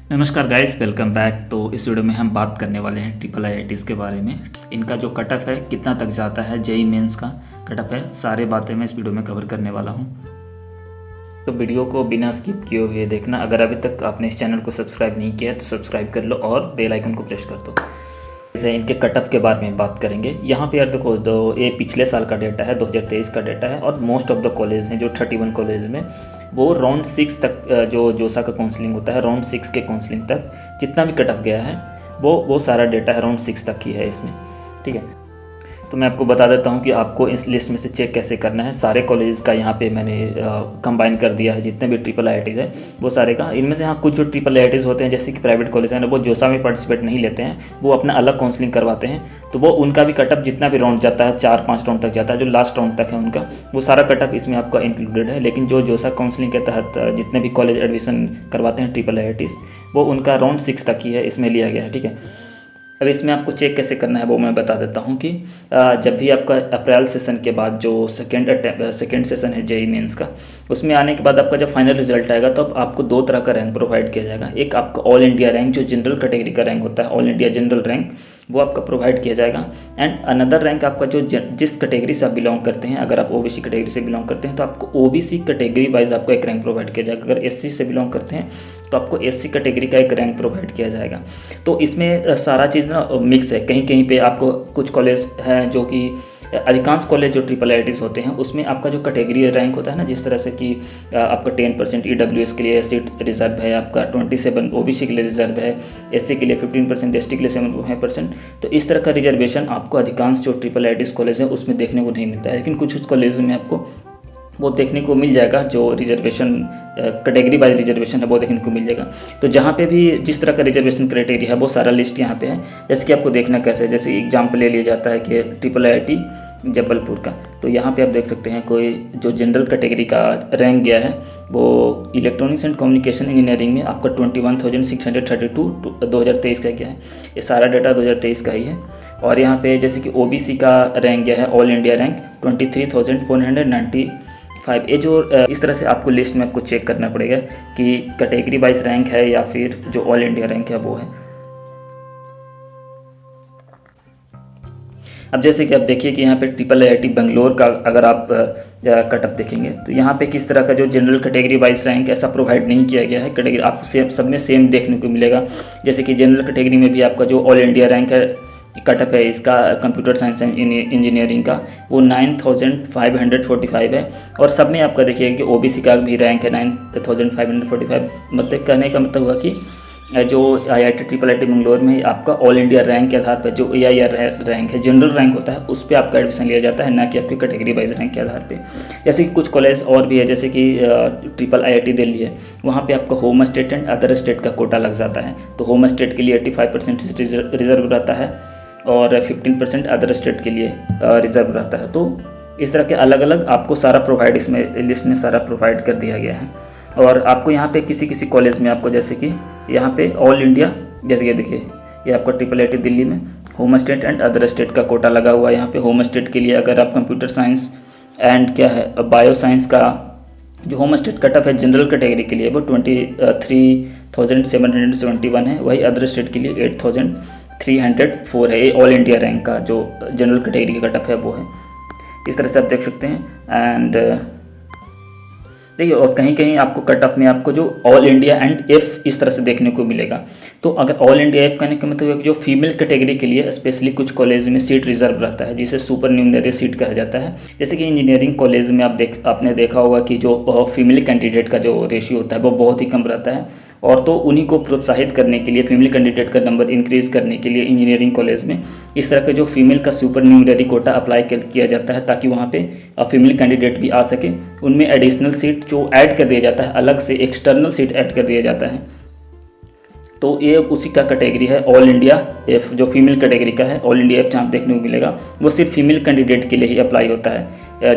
नमस्कार guys, welcome back. तो इस वीडियो में हम बात करने वाले हैं ट्रिपल आईआईटीज़ के बारे में। इनका जो कट ऑफ है कितना तक जाता है, जेई मेंस का कट ऑफ है, सारे बातें मैं इस वीडियो में कवर करने वाला हूं। तो वीडियो को बिना स्किप किए हुए देखना। अगर अभी तक आपने इस चैनल को सब्सक्राइब नहीं किया तो सब्सक्राइब कर लो और बेल आइकन को प्रेस कर दो। जैसे इनके कट ऑफ के बारे में बात करेंगे। यहाँ पे यार देखो, ये पिछले साल का डेटा है, 2023 का डेटा है। और मोस्ट ऑफ द कॉलेज हैं जो 31 कॉलेज में, वो राउंड 6 तक जो जोसा का काउंसलिंग होता है, राउंड 6 के काउंसलिंग तक जितना भी कट ऑफ गया है वो सारा डेटा है राउंड 6 तक ही है इसमें। ठीक है, तो मैं आपको बता देता हूँ कि आपको इस लिस्ट में से चेक कैसे करना है। सारे कॉलेज का यहाँ पे मैंने कंबाइन कर दिया है, जितने भी ट्रिपल आईआईटीज़ है वो सारे का। इनमें से हाँ कुछ जो ट्रिपल आईआईटीज़ होते हैं, जैसे कि प्राइवेट कॉलेज है ना, वो जोसा में पार्टिसिपेट नहीं लेते हैं, वो अपना अलग काउंसलिंग करवाते हैं। तो वो उनका भी कटअप जितना भी राउंड जाता है, 4-5 राउंड तक जाता है, जो लास्ट राउंड तक है उनका, वो सारा कटअप इसमें आपका इंक्लूडेड है। लेकिन जो जोसा काउंसलिंग के तहत जितने भी कॉलेज एडमिशन करवाते हैं ट्रिपल आईआईटीज़, वो उनका राउंड 6 तक ही है, इसमें लिया गया है। ठीक है, अब इसमें आपको चेक कैसे करना है वो मैं बता देता हूँ कि जब भी आपका अप्रैल सेशन के बाद जो सेकेंड सेशन है जेई मेंस का, उसमें आने के बाद आपका जब फाइनल रिजल्ट आएगा तो आपको 2 तरह का रैंक प्रोवाइड किया जाएगा। एक आपका ऑल इंडिया रैंक, जो जनरल कैटेगरी का रैंक होता है, ऑल इंडिया जनरल रैंक, वो आपका प्रोवाइड किया जाएगा। एंड अनदर रैंक आपका जो जिस कैटेगरी से आप बिलोंग करते हैं, अगर आप ओबीसी कैटेगरी से बिलोंग करते हैं तो आपको ओबीसी कैटेगरी वाइज आपको एक रैंक प्रोवाइड किया जाएगा। अगर एससी से बिलोंग करते हैं तो आपको एससी कैटेगरी का एक रैंक प्रोवाइड किया जाएगा। तो इसमें सारा चीज़ ना मिक्स है। कहीं कहीं पे आपको कुछ कॉलेज हैं जो कि अधिकांश कॉलेज जो ट्रिपल आईआईटीज़ होते हैं उसमें आपका जो कैटेगरी रैंक होता है ना, जिस तरह से कि आपका 10% ईडब्ल्यूएस के लिए सीट रिजर्व है, आपका 27 ओबीसी के लिए रिजर्व है, एससी के लिए 15%, एसटी के लिए 7%। तो इस तरह का रिजर्वेशन आपको अधिकांश जो ट्रिपल आईआईटीज़ कॉलेज है उसमें देखने को नहीं मिलता है। लेकिन कुछ कॉलेज में आपको वो देखने को मिल जाएगा, जो रिजर्वेशन कैटेगरी वाइज रिजर्वेशन है वो देखने को मिल जाएगा। तो जहाँ पे भी जिस तरह का रिजर्वेशन क्राइटेरिया है वो सारा लिस्ट यहाँ पे है। जैसे कि आपको देखना कैसे है, जैसे एग्जाम्पल ले लिया जाता है कि ट्रिपल आईआईटी जबलपुर का, तो यहाँ पे आप देख सकते हैं कोई जो जनरल कैटेगरी का रैंक गया है वो इलेक्ट्रॉनिक्स एंड कम्युनिकेशन इंजीनियरिंग में आपका 21,632 2023 का गया है। ये सारा डाटा 2023 का ही है। और यहाँ पे जैसे कि ओबीसी का रैंक गया है, ऑल इंडिया रैंक 23,495। ये जो इस तरह से आपको लिस्ट में आपको चेक करना पड़ेगा कि कैटेगरी वाइज रैंक है या फिर जो ऑल इंडिया रैंक है वो है। अब जैसे कि आप देखिए कि यहाँ पे ट्रिपल आईआईटी बेंगलोर का अगर आप कटअप देखेंगे तो यहाँ पे किस तरह का जो जनरल कैटेगरी वाइज रैंक ऐसा प्रोवाइड नहीं किया गया है। कैटेगरी आपको सब में सेम देखने को मिलेगा। जैसे कि जनरल कैटेगरी में भी आपका जो ऑल इंडिया रैंक है कटअप है इसका कंप्यूटर साइंस एंड इंजीनियरिंग का, वो 9,545 है। और सब में आपका देखिए कि ओबीसी का भी रैंक है 9,545। मतलब कहने का मतलब हुआ कि जो आईआईटी ट्रिपल आईआईटी बेंगलोर में आपका ऑल इंडिया रैंक के आधार पर जो एआईआर रैंक है, जनरल रैंक होता है, उस पर आपका एडमिशन लिया जाता है, ना कि आपकी कैटेगरी वाइज रैंक के आधार पे। जैसे कि कुछ कॉलेज और भी है, जैसे कि ट्रिपल आईआईटी दिल्ली है, वहाँ पे आपका home state and other state का कोटा लग जाता है। तो होम स्टेट के लिए 85% रिजर्व रहता है और 15% अदर स्टेट के लिए रिजर्व रहता है। तो इस तरह के अलग अलग आपको सारा प्रोवाइड इसमें लिस्ट में सारा प्रोवाइड कर दिया गया है। और आपको यहाँ पे किसी किसी कॉलेज में आपको जैसे कि यहाँ पे ऑल इंडिया, जैसे कि देखिए ये आपका ट्रिपल आईआईटी दिल्ली में home state and other state का कोटा लगा हुआ है। यहाँ पे होम स्टेट के लिए अगर आप कंप्यूटर साइंस एंड क्या है बायो साइंस का जो होम स्टेट कटअप है जनरल कैटेगरी के लिए वो 23,771 है। वही अदर स्टेट के लिए 8,304 है। ये ऑल इंडिया रैंक का जो जनरल कैटेगरी का कटअप है वो है। इस तरह से आप देख सकते हैं। एंड देखिए, और कहीं कहीं आपको कटअप में आपको जो ऑल इंडिया एंड एफ इस तरह से देखने को मिलेगा। तो अगर ऑल इंडिया एफ कहने का मतलब है कि जो फीमेल कैटेगरी के लिए स्पेशली कुछ कॉलेज में सीट रिजर्व रहता है, जिसे सुपर न्यूमरी सीट कहा जाता है। जैसे कि इंजीनियरिंग कॉलेज में आपने देखा होगा कि जो फीमेल कैंडिडेट का जो रेशियो होता है वो बहुत ही कम रहता है। और तो उन्हीं को प्रोत्साहित करने के लिए, फीमेल कैंडिडेट का नंबर इंक्रीज करने के लिए इंजीनियरिंग कॉलेज में इस तरह के जो फीमेल का सुपर न्यूमरी कोटा अप्लाई किया जाता है, ताकि वहाँ पे फीमेल कैंडिडेट भी आ सके। उनमें एडिशनल सीट जो ऐड कर दिया जाता है, अलग से एक्सटर्नल सीट ऐड कर दिया जाता है। तो ये उसी का कैटेगरी है ऑल इंडिया एफ, जो फीमेल कैटेगरी का है। ऑल इंडिया एफ जहाँ देखने को मिलेगा वो सिर्फ फीमेल कैंडिडेट के लिए ही अप्लाई होता है।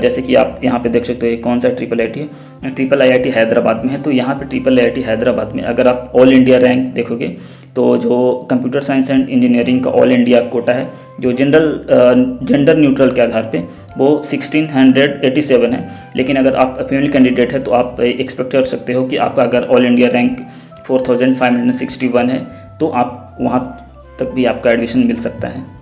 जैसे कि आप यहाँ पे देख सकते हो ये कौन सा ट्रिपल आईआईटी है, ट्रिपल आईआईटी हैदराबाद में है। तो यहाँ पे ट्रिपल आईआईटी हैदराबाद में अगर आप ऑल इंडिया रैंक देखोगे तो जो कंप्यूटर साइंस एंड इंजीनियरिंग का ऑल इंडिया कोटा है, जो जेंडर न्यूट्रल के आधार पे वो 1687 है। लेकिन अगर आप फीमेल कैंडिडेट है तो आप एक्सपेक्ट कर सकते हो कि आपका अगर ऑल इंडिया रैंक 4561 है, तो आप वहाँ तक भी आपका एडमिशन मिल सकता है।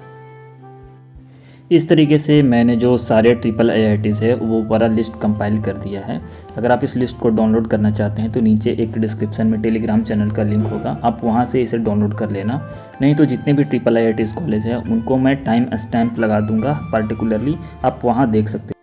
इस तरीके से मैंने जो सारे ट्रिपल IITs है वो पूरा लिस्ट कंपाइल कर दिया है। अगर आप इस लिस्ट को डाउनलोड करना चाहते हैं तो नीचे एक डिस्क्रिप्शन में टेलीग्राम चैनल का लिंक होगा, आप वहां से इसे डाउनलोड कर लेना। नहीं तो जितने भी ट्रिपल IITs कॉलेज हैं उनको मैं टाइम स्टैम्प लगा दूंगा, पार्टिकुलरली आप वहां देख सकते हैं।